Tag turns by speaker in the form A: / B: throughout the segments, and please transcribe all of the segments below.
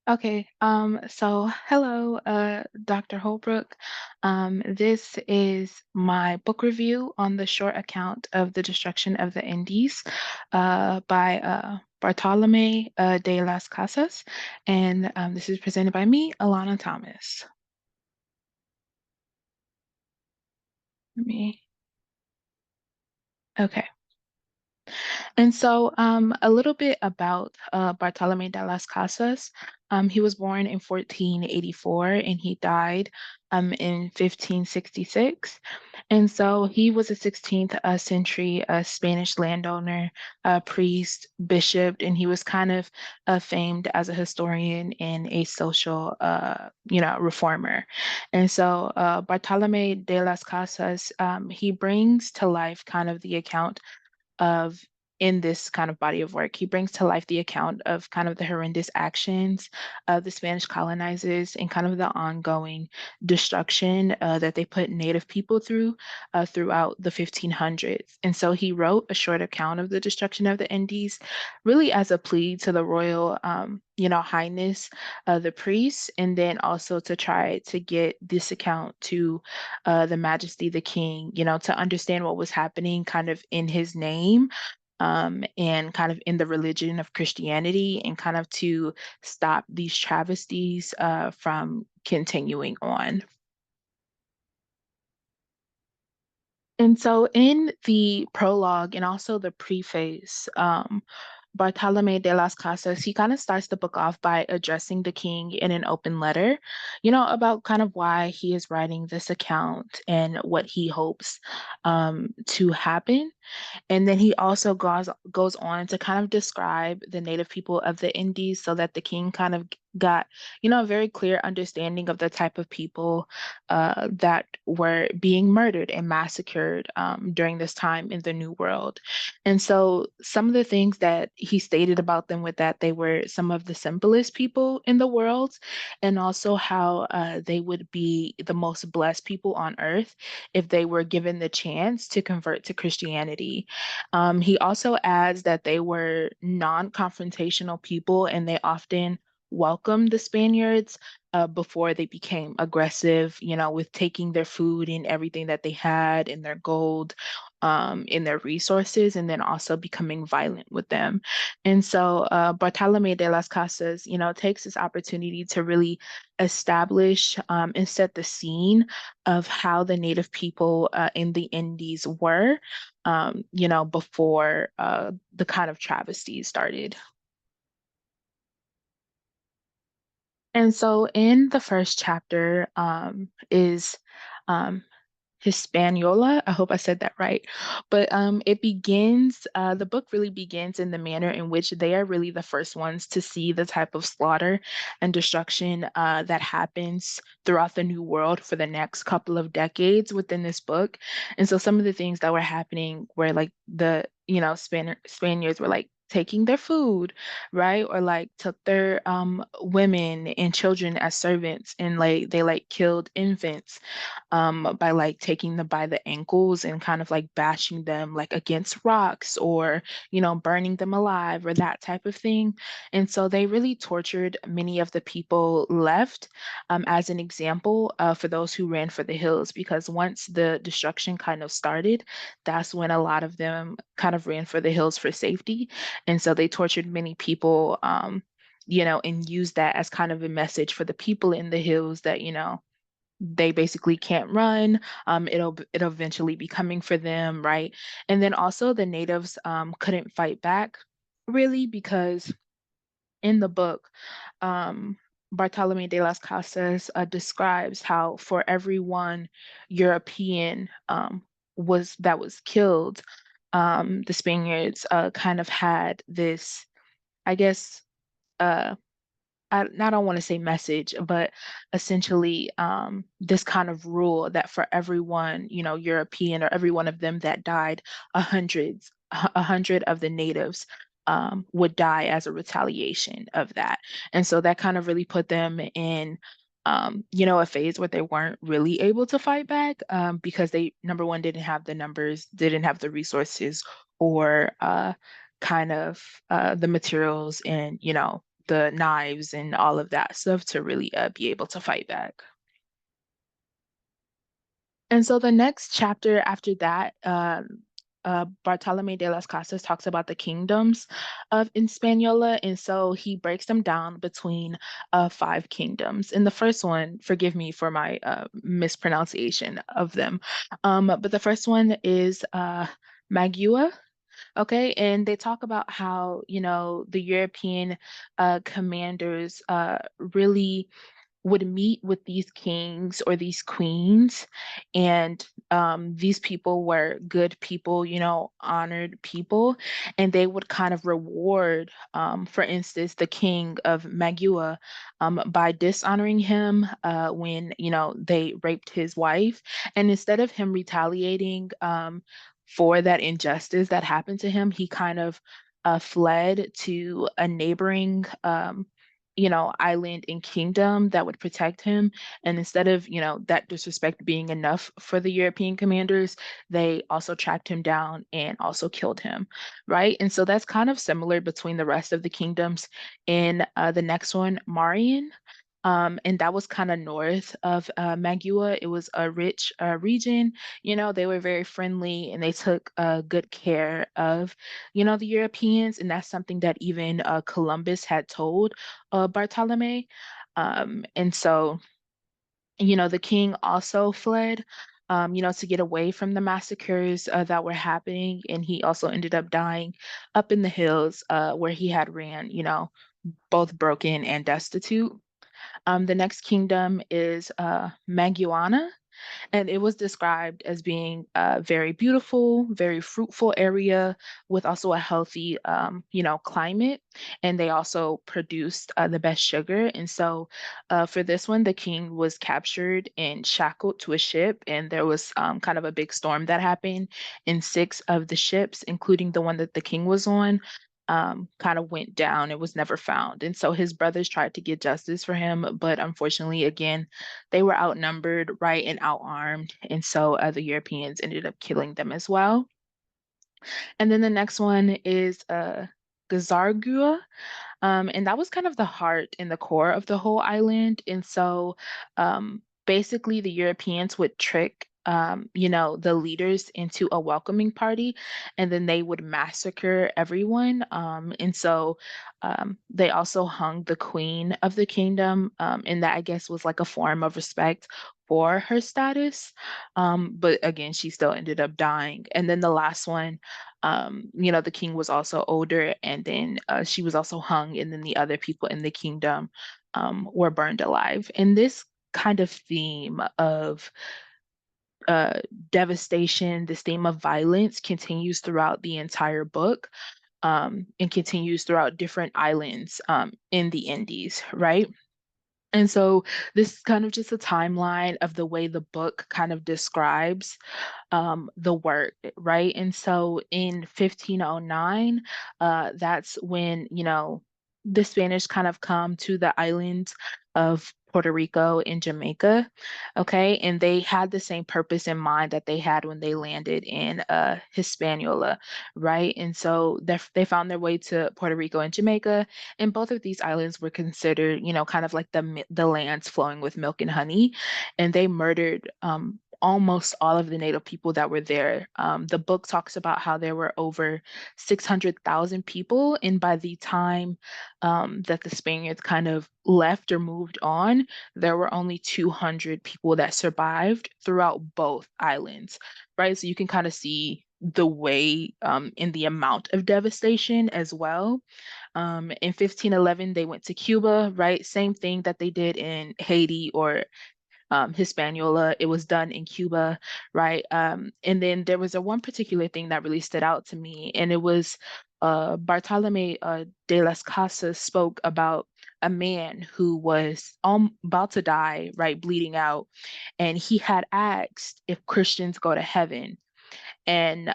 A: Okay, so hello, Dr. Holbrook. This is my book review on the short account of the destruction of the Indies by Bartolomé de las Casas, and this is presented by me, Alana Thomas. Let me, okay. And so, a little bit about Bartolomé de las Casas. He was born in 1484 and he died in 1566. And so he was a 16th century Spanish landowner, priest, bishop, and he was kind of famed as a historian and a social, reformer. And so Bartolomé de las Casas, he brings to life kind of the account of in this kind of body of work. He brings to life the account of kind of the horrendous actions of the Spanish colonizers and kind of the ongoing destruction that they put Native people through throughout the 1500s. And so he wrote a short account of the destruction of the Indies, really as a plea to the royal, highness, the priests, and then also to try to get this account to the Majesty, the King, to understand what was happening kind of in his name, and kind of in the religion of Christianity, and kind of to stop these travesties from continuing on. And so in the prologue and also the preface, Bartolome de las Casas, he kind of starts the book off by addressing the king in an open letter, about kind of why he is writing this account and what he hopes to happen. And then he also goes on to kind of describe the native people of the Indies so that the king kind of got, a very clear understanding of the type of people that were being murdered and massacred during this time in the New World. And so some of the things that he stated about them with that they were some of the simplest people in the world, and also how they would be the most blessed people on earth if they were given the chance to convert to Christianity. He also adds that they were non-confrontational people and they often welcomed the Spaniards before they became aggressive, with taking their food and everything that they had and their gold, in their resources, and then also becoming violent with them. And so Bartolome de las Casas, takes this opportunity to really establish and set the scene of how the native people in the Indies were, before the kind of travesties started. And so in the first chapter is um, Hispaniola. I hope I said that right. But the book really begins in the manner in which they are really the first ones to see the type of slaughter and destruction that happens throughout the New World for the next couple of decades within this book. And so some of the things that were happening were like Spaniards were like taking their food, right? Or like took their women and children as servants, and like they like killed infants by like taking them by the ankles and kind of like bashing them like against rocks, or burning them alive, or that type of thing. And so they really tortured many of the people left, as an example for those who ran for the hills, because once the destruction kind of started, that's when a lot of them kind of ran for the hills for safety. And so they tortured many people, and used that as kind of a message for the people in the hills that, they basically can't run. It'll eventually be coming for them, right? And then also the natives couldn't fight back really, because in the book, um, Bartolome de las Casas describes how for every one European was killed, the Spaniards kind of had this, I guess, uh, I don't want to say message, but essentially this kind of rule that for everyone, European, or every one of them that died, a hundred of the natives would die as a retaliation of that. And so that kind of really put them in, a phase where they weren't really able to fight back, because they, number one, didn't have the numbers, didn't have the resources, or kind of the materials and, the knives and all of that stuff to really be able to fight back. And so the next chapter after that, Bartolomé de las Casas talks about the kingdoms of Hispaniola, and so he breaks them down between five kingdoms. And the first one, forgive me for my mispronunciation of them, but the first one is Magua. Okay, and they talk about how, the European commanders really would meet with these kings or these queens, and these people were good people, honored people, and they would kind of reward, for instance, the king of Magua, by dishonoring him when, they raped his wife. And instead of him retaliating for that injustice that happened to him, he kind of fled to a neighboring island and kingdom that would protect him. And instead of, that disrespect being enough for the European commanders, they also tracked him down and also killed him, right? And so that's kind of similar between the rest of the kingdoms. In the next one, Marian. And that was kind of north of Magua. It was a rich region. They were very friendly and they took good care of, the Europeans. And that's something that even Columbus had told Bartolome. And so, the king also fled, to get away from the massacres that were happening. And he also ended up dying up in the hills where he had ran, both broken and destitute. The next kingdom is Maguana, and it was described as being a very beautiful, very fruitful area with also a healthy, climate. And they also produced the best sugar. And so, for this one, the king was captured and shackled to a ship, and there was kind of a big storm that happened, and six of the ships, including the one that the king was on, kind of went down. It was never found. And so his brothers tried to get justice for him, but unfortunately, again, they were outnumbered, right, and outarmed. And so the Europeans ended up killing them as well. And then the next one is Gazargua. And that was kind of the heart and the core of the whole island. And so basically, the Europeans would trick, the leaders into a welcoming party, and then they would massacre everyone. And so they also hung the queen of the kingdom, and that I guess was like a form of respect for her status. But again, she still ended up dying. And then the last one, the king was also older, and then she was also hung, and then the other people in the kingdom were burned alive. And this kind of theme of uh, devastation, this theme of violence continues throughout the entire book, and continues throughout different islands in the Indies, right? And so this is kind of just a timeline of the way the book kind of describes the work, right? And so in 1509, that's when, the Spanish kind of come to the islands of Puerto Rico and Jamaica, okay? And they had the same purpose in mind that they had when they landed in Hispaniola, right? And so they found their way to Puerto Rico and Jamaica, and both of these islands were considered, kind of like the lands flowing with milk and honey, and they murdered almost all of the native people that were there. The book talks about how there were over 600,000 people, and by the time that the Spaniards kind of left or moved on, there were only 200 people that survived throughout both islands, right? So you can kind of see the way in the amount of devastation as well. In 1511, they went to Cuba, right? Same thing that they did in Haiti or Hispaniola. It was done in Cuba, right? And then there was a one particular thing that really stood out to me, and it was Bartolome de las Casas spoke about a man who was about to die, right, bleeding out, and he had asked if Christians go to heaven. And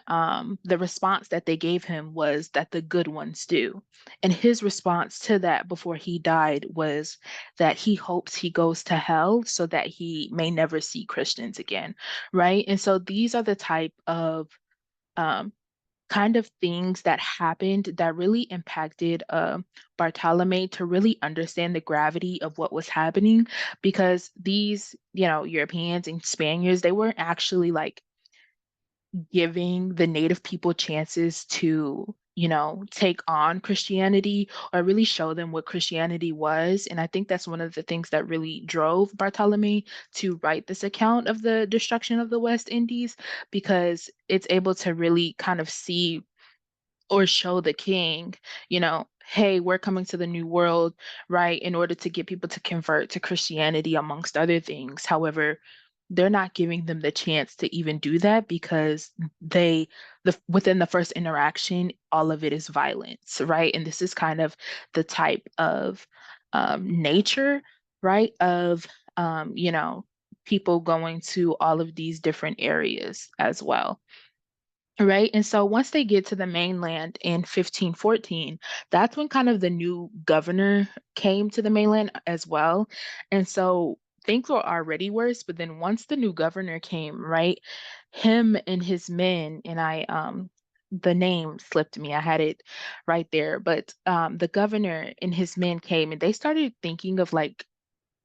A: the response that they gave him was that the good ones do. And his response to that before he died was that he hopes he goes to hell so that he may never see Christians again, right? And so these are the type of um, kind of things that happened that really impacted Bartolome to really understand the gravity of what was happening because these, Europeans and Spaniards, they weren't actually like giving the native people chances to, take on Christianity or really show them what Christianity was. And I think that's one of the things that really drove Bartolome to write this account of the destruction of the West Indies, because it's able to really kind of see or show the king, hey, we're coming to the new world, right, in order to get people to convert to Christianity, amongst other things. However, they're not giving them the chance to even do that because within the first interaction, all of it is violence, right? And this is kind of the type of nature, right, of people going to all of these different areas as well. Right. And so once they get to the mainland in 1514, that's when kind of the new governor came to the mainland as well. And so things were already worse, but then once the new governor came, right, him and his men, and the name slipped me. I had it right there, but the governor and his men came and they started thinking of like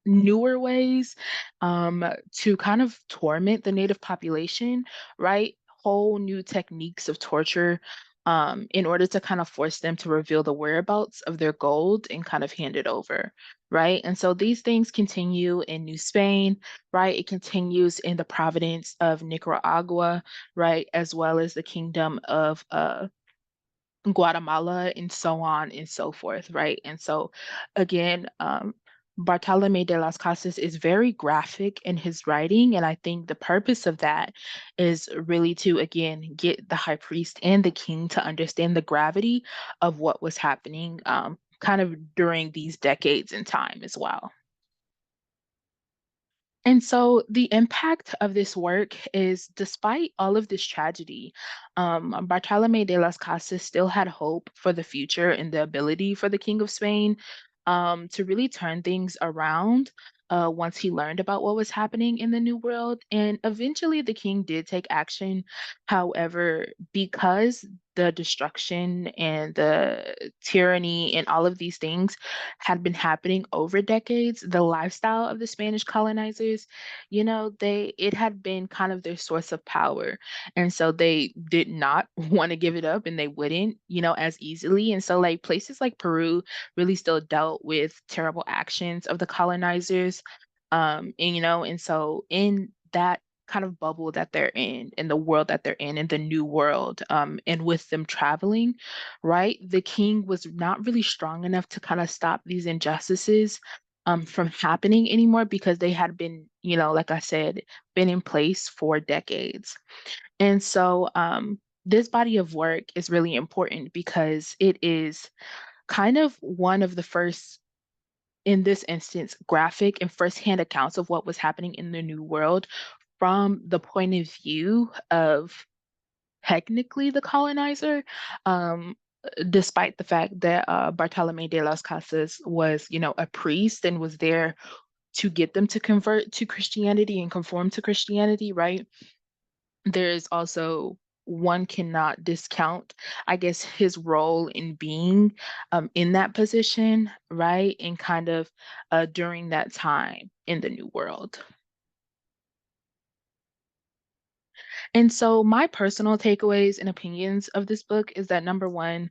A: newer ways to kind of torment the native population, right? Whole new techniques of torture in order to kind of force them to reveal the whereabouts of their gold and kind of hand it over, right? And so these things continue in New Spain, right? It continues in the province of Nicaragua, right? As well as the kingdom of Guatemala and so on and so forth, right? And so again, Bartolome de las Casas is very graphic in his writing, and I think the purpose of that is really to again get the high priest and the king to understand the gravity of what was happening kind of during these decades in time as well. And so the impact of this work is despite all of this tragedy, Bartolome de las Casas still had hope for the future and the ability for the King of Spain to really turn things around once he learned about what was happening in the New World. And eventually the king did take action. However, because the destruction and the tyranny and all of these things had been happening over decades, the lifestyle of the Spanish colonizers, it had been kind of their source of power. And so they did not want to give it up and they wouldn't, as easily. And so like places like Peru really still dealt with terrible actions of the colonizers. And so in that kind of bubble that they're in the world that they're in the new world, and with them traveling, right, the king was not really strong enough to kind of stop these injustices from happening anymore because they had been, like I said, been in place for decades. And so this body of work is really important because it is kind of one of the first, in this instance, graphic and firsthand accounts of what was happening in the New World from the point of view of technically the colonizer, despite the fact that Bartolome de las Casas was, a priest and was there to get them to convert to Christianity and conform to Christianity, right? There is also one cannot discount, I guess, his role in being in that position, right? And kind of during that time in the New World. And so, my personal takeaways and opinions of this book is that number one,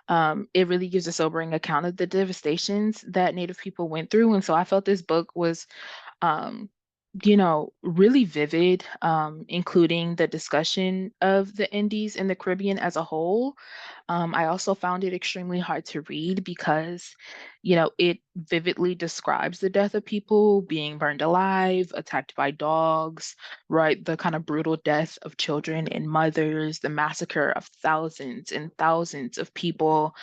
A: it really gives a sobering account of the devastations that Native people went through. And so, I felt this book was um, really vivid, including the discussion of the Indies and the Caribbean as a whole. I also found it extremely hard to read because, it vividly describes the death of people being burned alive, attacked by dogs, right? The kind of brutal death of children and mothers, the massacre of thousands and thousands of people,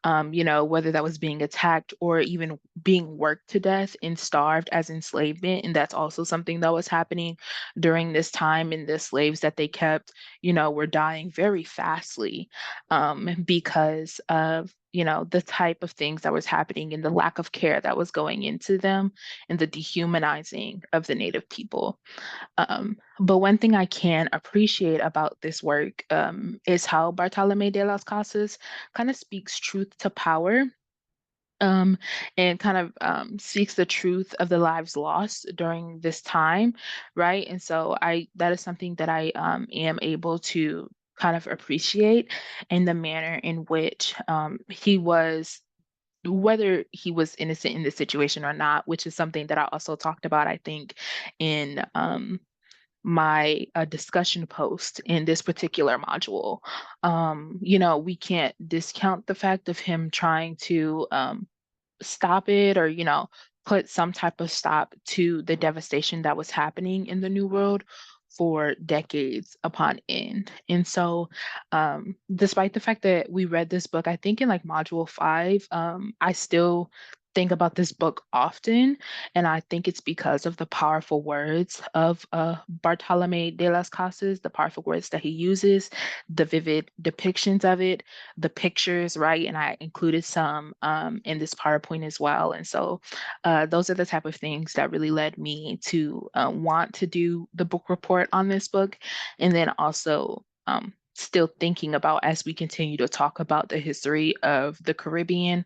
A: whether that was being attacked or even being worked to death and starved as enslavement. And that's also something that was happening during this time. And the slaves that they kept, were dying very fastly. because of, the type of things that was happening and the lack of care that was going into them and the dehumanizing of the Native people. But one thing I can appreciate about this work is how Bartolomé de las Casas kind of speaks truth to power, um, and kind of seeks the truth of the lives lost during this time, right? And so that is something that I am able to kind of appreciate in the manner in which he was, whether he was innocent in this situation or not, which is something that I also talked about, I think, in my discussion post in this particular module. We can't discount the fact of him trying to stop it, or put some type of stop to the devastation that was happening in the New World for decades upon end. And so despite the fact that we read this book, I think in like module 5, I still think about this book often, and I think it's because of the powerful words of Bartolome de las Casas, the powerful words that he uses, the vivid depictions of it, the pictures, right? And I included some in this PowerPoint as well. And so those are the type of things that really led me to want to do the book report on this book. And then also still thinking about, as we continue to talk about the history of the Caribbean,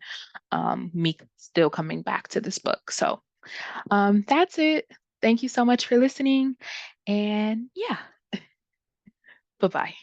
A: me still coming back to this book. So that's it. Thank you so much for listening. And yeah, bye bye.